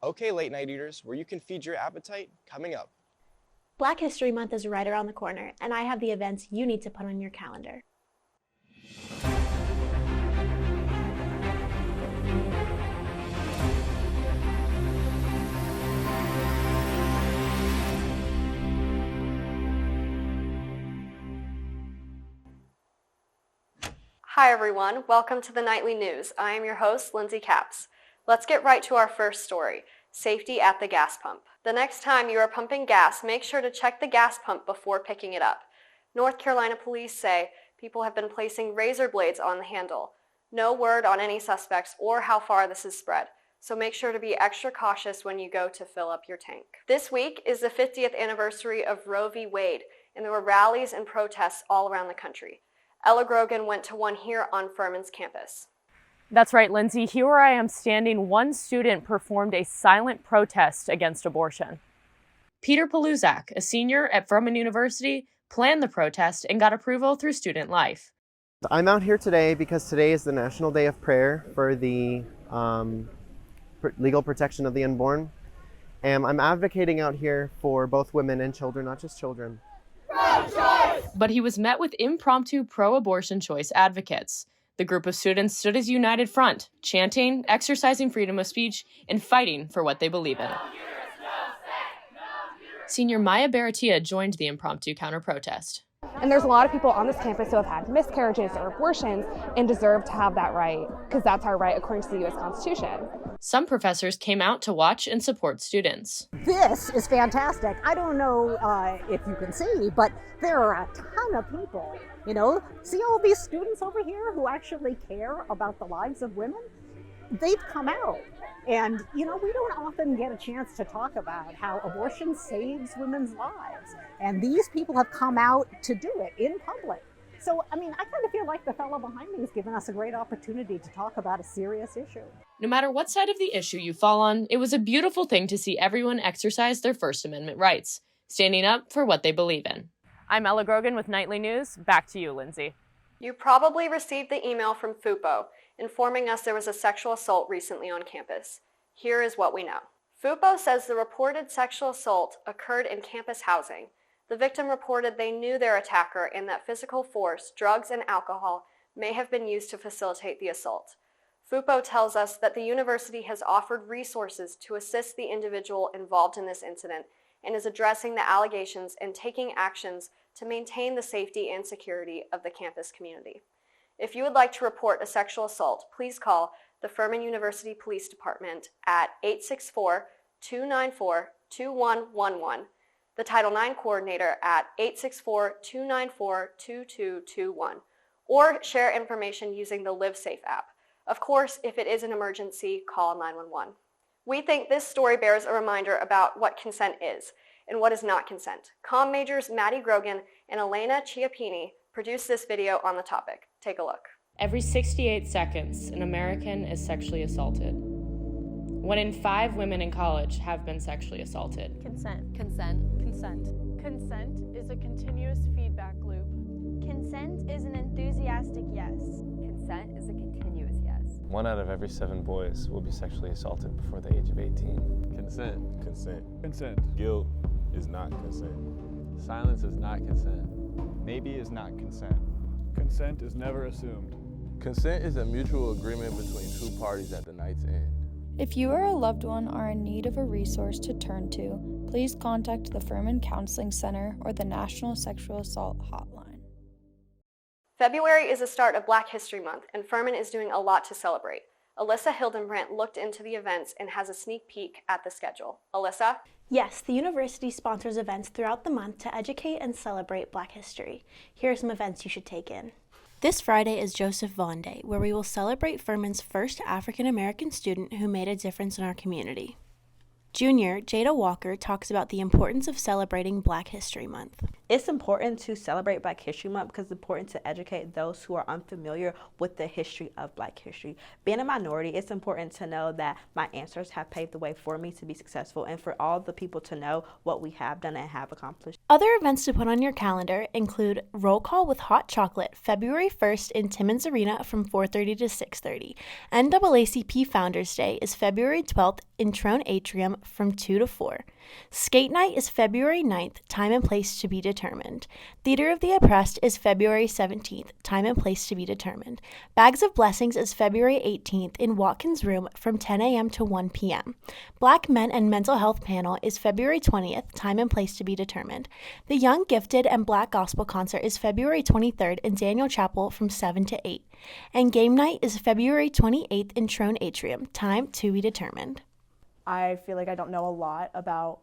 Okay, late night eaters, where you can feed your appetite, coming up. Black History Month is right around the corner, and I have the events you need to put on your calendar. Hi everyone, welcome to the Nightly News. I am your host, Lindsay Capps. Let's get right to our first story, safety at the gas pump. The next time you are pumping gas, make sure to check the gas pump before picking it up. North Carolina police say people have been placing razor blades on the handle. No word on any suspects or how far this is spread, so make sure to be extra cautious when you go to fill up your tank. This week is the 50th anniversary of Roe v. Wade, and there were rallies and protests all around the country. Ella Grogan went to one here on Furman's campus. That's right, Lindsay. Here where I am standing, one student performed a silent protest against abortion. Peter Paluzak, a senior at Furman University, planned the protest and got approval through Student Life. I'm out here today because today is the National Day of Prayer for the legal protection of the unborn. And I'm advocating out here for both women and children, not just children. But he was met with impromptu pro-abortion choice advocates. The group of students stood as a united front, chanting, exercising freedom of speech, and fighting for what they believe in. Senior Maya Baratia joined the impromptu counter-protest. And there's a lot of people on this campus who have had miscarriages or abortions and deserve to have that right, because that's our right according to the U.S. Constitution. Some professors came out to watch and support students. This is fantastic. I don't know if you can see, but there are a ton of people. You know, see all these students over here who actually care about the lives of women? They've come out. And, you know, we don't often get a chance to talk about how abortion saves women's lives. And these people have come out to do it in public. So, I mean, I kind of feel like the fellow behind me has given us a great opportunity to talk about a serious issue. No matter what side of the issue you fall on, it was a beautiful thing to see everyone exercise their First Amendment rights, standing up for what they believe in. I'm Ella Grogan with Nightly News. Back to you, Lindsay. You probably received the email from FUPO informing us there was a sexual assault recently on campus. Here is what we know. FUPO says the reported sexual assault occurred in campus housing. The victim reported they knew their attacker and that physical force, drugs, and alcohol may have been used to facilitate the assault. FUPO tells us that the university has offered resources to assist the individual involved in this incident and is addressing the allegations and taking actions to maintain the safety and security of the campus community. If you would like to report a sexual assault, please call the Furman University Police Department at 864-294-2111, the Title IX coordinator at 864-294-2221, or share information using the LiveSafe app. Of course, if it is an emergency, call 911. We think this story bears a reminder about what consent is and what is not consent. Comm majors Maddie Grogan and Elena Chiappini produced this video on the topic. Take a look. Every 68 seconds, an American is sexually assaulted. 1 in 5 women in college have been sexually assaulted. Consent. Consent. Consent. Consent is a continuous feedback loop. Consent is an enthusiastic yes. Consent is a continuous yes. 1 out of every 7 boys will be sexually assaulted before the age of 18. Consent. Consent. Consent. Guilt is not consent. Silence is not consent. Maybe is not consent. Consent is never assumed. Consent is a mutual agreement between 2 parties at the night's end. If you or a loved one are in need of a resource to turn to, please contact the Furman Counseling Center or the National Sexual Assault Hotline. February is the start of Black History Month, and Furman is doing a lot to celebrate. Alyssa Hildenbrandt looked into the events and has a sneak peek at the schedule. Alyssa? Yes, the university sponsors events throughout the month to educate and celebrate Black history. Here are some events you should take in. This Friday is Joseph Vaughn Day, where we will celebrate Furman's first African-American student who made a difference in our community. Junior Jada Walker talks about the importance of celebrating Black History Month. It's important to celebrate Black History Month because it's important to educate those who are unfamiliar with the history of Black history. Being a minority, it's important to know that my ancestors have paved the way for me to be successful and for all the people to know what we have done and have accomplished. Other events to put on your calendar include Roll Call with Hot Chocolate, February 1st in Timmons Arena from 4:30 to 6:30. NAACP Founders Day is February 12th in Trone Atrium from 2 to 4. Skate Night is February 9th, time and place to be determined. Theater of the Oppressed is February 17th, time and place to be determined. Bags of Blessings is February 18th in Watkins Room from 10 a.m. to 1 p.m. Black Men and Mental Health Panel is February 20th, time and place to be determined. The Young Gifted and Black Gospel Concert is February 23rd in Daniel Chapel from 7 to 8. And Game Night is February 28th in Trone Atrium, time to be determined. I feel like I don't know a lot about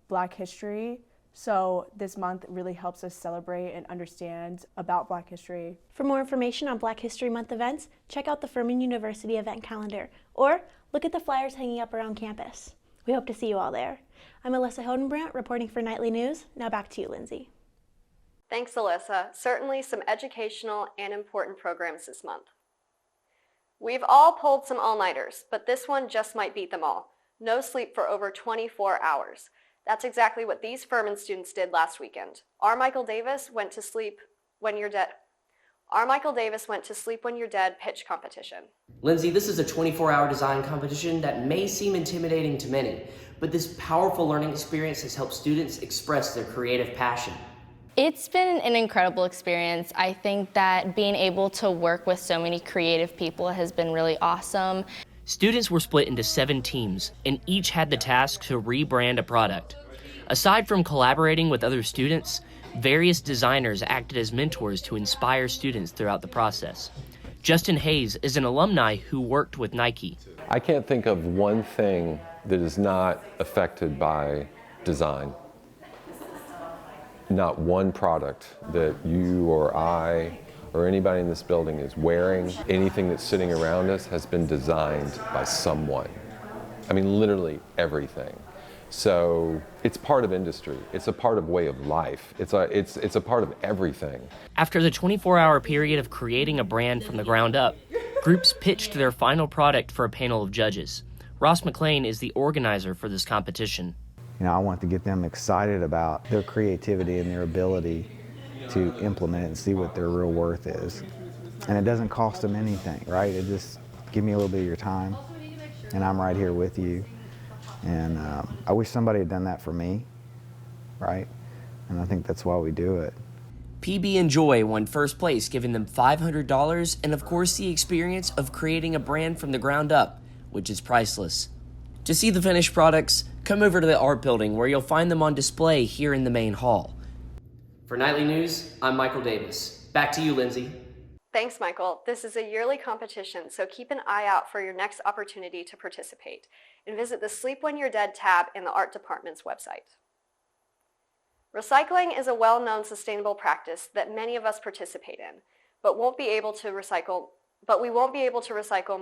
Black history, so this month really helps us celebrate and understand about Black history. For more information on Black History Month events, check out the Furman University event calendar, or look at the flyers hanging up around campus. We hope to see you all there. I'm Alyssa Hildenbrandt, reporting for Nightly News. Now back to you, Lindsay. Thanks, Alyssa. Certainly some educational and important programs this month. We've all pulled some all-nighters, but this one just might beat them all. No sleep for over 24 hours. That's exactly what these Furman students did last weekend. Our Michael Davis went to sleep when you're dead. Our Michael Davis went to sleep when you're dead pitch competition. Lindsay, this is a 24-hour design competition that may seem intimidating to many, but this powerful learning experience has helped students express their creative passion. It's been an incredible experience. I think that being able to work with so many creative people has been really awesome. Students were split into 7 teams, and each had the task to rebrand a product. Aside from collaborating with other students, various designers acted as mentors to inspire students throughout the process. Justin Hayes is an alumni who worked with Nike. I can't think of one thing that is not affected by design. Not one product that you or I or anybody in this building is wearing, anything that's sitting around us has been designed by someone. I mean, literally everything. So it's part of industry. It's a part of way of life. It's a part of everything. After the 24-hour period of creating a brand from the ground up, groups pitched their final product for a panel of judges. Ross McLean is the organizer for this competition. You know, I want to get them excited about their creativity and their ability to implement it and see what their real worth is. And it doesn't cost them anything, right? It just, give me a little bit of your time, and I'm right here with you. And I wish somebody had done that for me, right? And I think that's why we do it. PB and Joy won first place, giving them $500 and, of course, the experience of creating a brand from the ground up, which is priceless. To see the finished products, come over to the art building where you'll find them on display here in the main hall. For Nightly News, I'm Michael Davis. Back to you, Lindsay. Thanks, Michael. This is a yearly competition, so keep an eye out for your next opportunity to participate, and visit the Sleep When You're Dead tab in the art department's website. Recycling is a well-known sustainable practice that many of us participate in, but we won't be able to recycle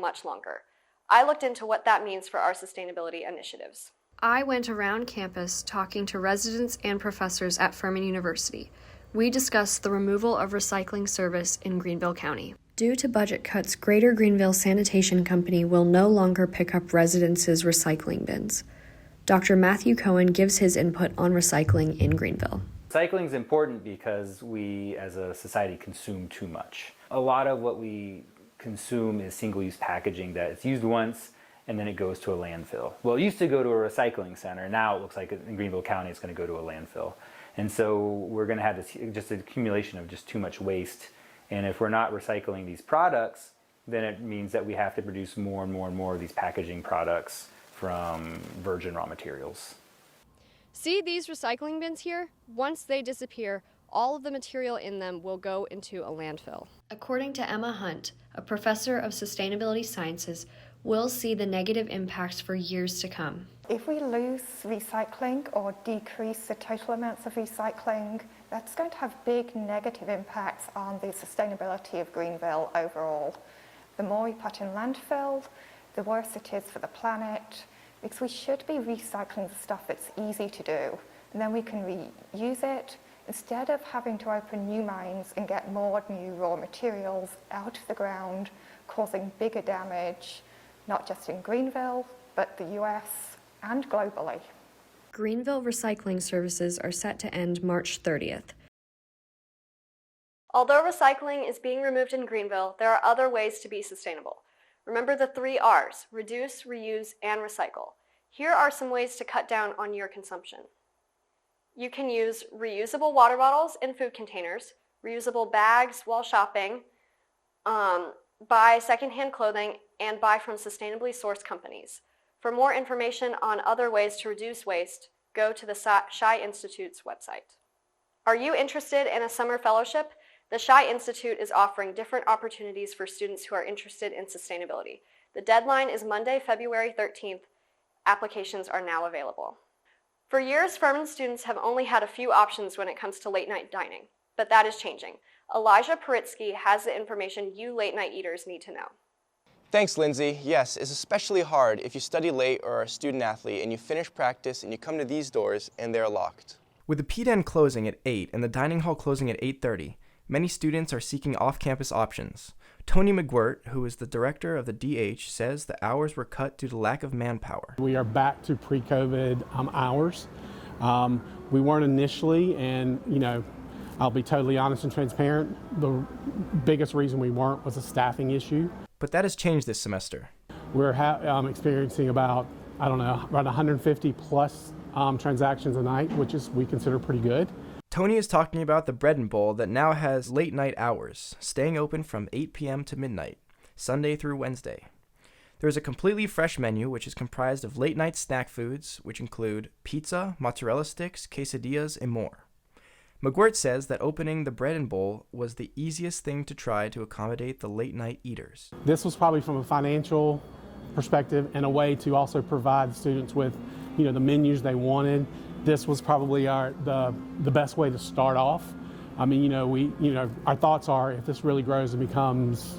much longer. I looked into what that means for our sustainability initiatives. I went around campus talking to residents and professors at Furman University. We discussed the removal of recycling service in Greenville County. Due to budget cuts, Greater Greenville Sanitation Company will no longer pick up residents' recycling bins. Dr. Matthew Cohen gives his input on recycling in Greenville. Recycling is important because we as a society consume too much. A lot of what we consume is single-use packaging that it's used once and then it goes to a landfill. Well, it used to go to a recycling center. Now it looks like in Greenville County it's going to go to a landfill. And so we're going to have this just an accumulation of just too much waste. And if we're not recycling these products, then it means that we have to produce more and more and more of these packaging products from virgin raw materials. See these recycling bins here? Once they disappear, all of the material in them will go into a landfill. According to Emma Hunt, a professor of sustainability sciences, we'll see the negative impacts for years to come. If we lose recycling or decrease the total amounts of recycling, that's going to have big negative impacts on the sustainability of Greenville overall. The more we put in landfill, the worse it is for the planet, because we should be recycling the stuff that's easy to do, and then we can reuse it instead of having to open new mines and get more new raw materials out of the ground, causing bigger damage, not just in Greenville, but the US and globally. Greenville recycling services are set to end March 30th. Although recycling is being removed in Greenville, there are other ways to be sustainable. Remember the 3 R's: reduce, reuse, and recycle. Here are some ways to cut down on your consumption. You can use reusable water bottles and food containers, reusable bags while shopping, buy secondhand clothing, and buy from sustainably sourced companies. For more information on other ways to reduce waste, go to the Shy Institute's website. Are you interested in a summer fellowship? The Shy Institute is offering different opportunities for students who are interested in sustainability. The deadline is Monday, February 13th. Applications are now available. For years, Furman students have only had a few options when it comes to late night dining, but that is changing. Elijah Poritzky has the information you late night eaters need to know. Thanks, Lindsay. Yes, it's especially hard if you study late or are a student athlete and you finish practice and you come to these doors and they're locked. With the PDEN closing at 8 and the dining hall closing at 8:30, many students are seeking off-campus options. Tony McGwirt, who is the director of the DH, says the hours were cut due to lack of manpower. We are back to pre-COVID hours. We weren't initially, and I'll be totally honest and transparent, the biggest reason we weren't was a staffing issue. But that has changed this semester. We're experiencing about 150 plus transactions a night, which we consider pretty good. Tony is talking about the Bread and Bowl that now has late night hours, staying open from 8 p.m. to midnight, Sunday through Wednesday. There is a completely fresh menu which is comprised of late night snack foods, which include pizza, mozzarella sticks, quesadillas, and more. McGwirt says that opening the Bread and Bowl was the easiest thing to try to accommodate the late night eaters. This was probably from a financial perspective and a way to also provide students with the menus they wanted. This was probably the best way to start off. I mean, our thoughts are if this really grows and becomes,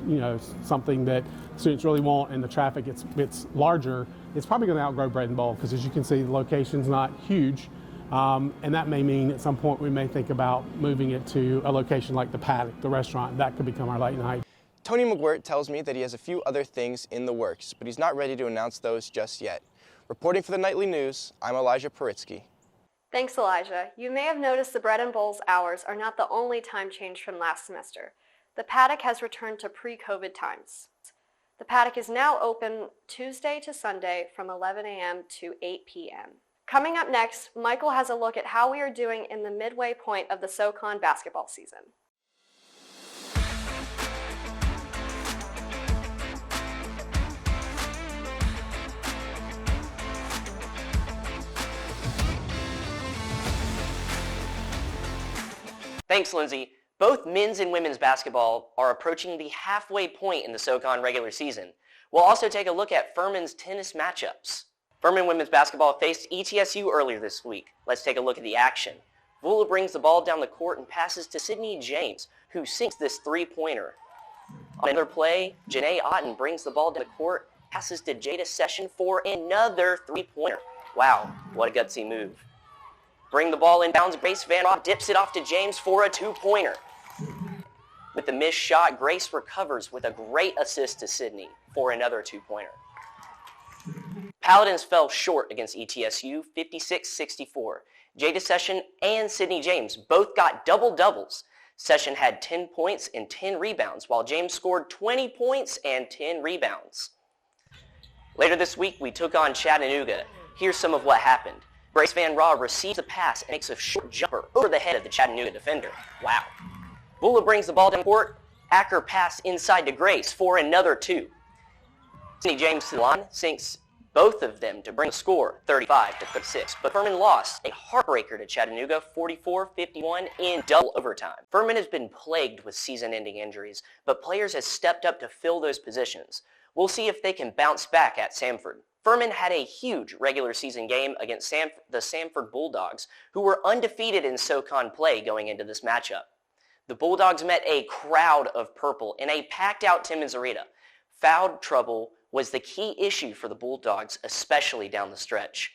something that students really want and the traffic gets larger, it's probably going to outgrow Bread and Bowl because, as you can see, the location's not huge. And that may mean at some point we may think about moving it to a location like the Paddock, the restaurant. That could become our late night. Tony McGwirt tells me that he has a few other things in the works, but he's not ready to announce those just yet. Reporting for the Nightly News, I'm Elijah Poritzky. Thanks, Elijah. You may have noticed the Bread and Bowl's hours are not the only time change from last semester. The Paddock has returned to pre-COVID times. The Paddock is now open Tuesday to Sunday from 11 a.m. to 8 p.m. Coming up next, Michael has a look at how we are doing in the midway point of the SoCon basketball season. Thanks, Lindsay. Both men's and women's basketball are approaching the halfway point in the SoCon regular season. We'll also take a look at Furman's tennis matchups. Furman women's basketball faced ETSU earlier this week. Let's take a look at the action. Vula brings the ball down the court and passes to Sydney James, who sinks this three-pointer. On another play, Janae Otten brings the ball down the court, passes to Jada Session for another three-pointer. Wow, what a gutsy move. Bring the ball inbounds, Grace Van Rock dips it off to James for a two-pointer. With the missed shot, Grace recovers with a great assist to Sydney for another two-pointer. Paladins fell short against ETSU, 56-64. Jada Session and Sydney James both got double-doubles. Session had 10 points and 10 rebounds, while James scored 20 points and 10 rebounds. Later this week, we took on Chattanooga. Here's some of what happened. Grace Van Raw receives the pass and makes a short jumper over the head of the Chattanooga defender. Wow. Vula brings the ball down court. Acker pass inside to Grace for another two. Sydney James Salon sinks both of them to bring the score 35-36. But Furman lost a heartbreaker to Chattanooga 44-51 in double overtime. Furman has been plagued with season-ending injuries, but players have stepped up to fill those positions. We'll see if they can bounce back at Samford. Furman had a huge regular season game against the Samford Bulldogs, who were undefeated in SoCon play going into this matchup. The Bulldogs met a crowd of purple in a packed-out Timmins Arena. Foul trouble was the key issue for the Bulldogs, especially down the stretch.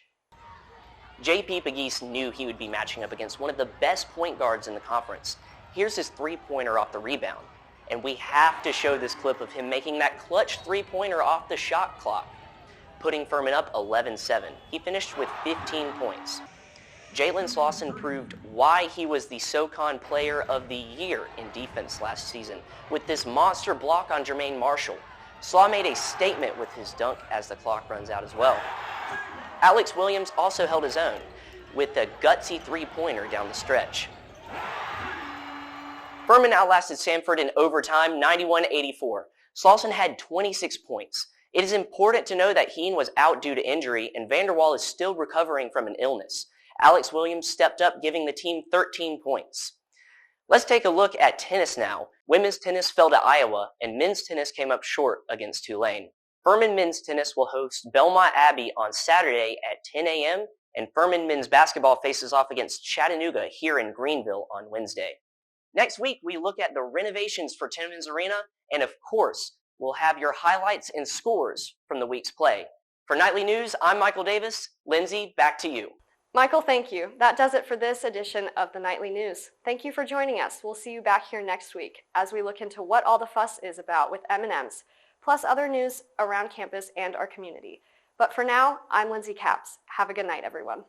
J.P. Pegues knew he would be matching up against one of the best point guards in the conference. Here's his three-pointer off the rebound. And we have to show this clip of him making that clutch three-pointer off the shot clock, putting Furman up 11-7. He finished with 15 points. Jalen Slauson proved why he was the SoCon Player of the Year in defense last season with this monster block on Jermaine Marshall. Slaw made a statement with his dunk as the clock runs out as well. Alex Williams also held his own with a gutsy three-pointer down the stretch. Furman outlasted Samford in overtime, 91-84. Slauson had 26 points. It is important to know that Heen was out due to injury, and Vanderwall is still recovering from an illness. Alex Williams stepped up, giving the team 13 points. Let's take a look at tennis now. Women's tennis fell to Iowa, and men's tennis came up short against Tulane. Furman men's tennis will host Belmont Abbey on Saturday at 10 a.m., and Furman men's basketball faces off against Chattanooga here in Greenville on Wednesday. Next week, we look at the renovations for Timmons Arena, and of course, we'll have your highlights and scores from the week's play. For Nightly News, I'm Michael Davis. Lindsay, back to you. Michael, thank you. That does it for this edition of the Nightly News. Thank you for joining us. We'll see you back here next week as we look into what all the fuss is about with M&Ms, plus other news around campus and our community. But for now, I'm Lindsay Capps. Have a good night, everyone.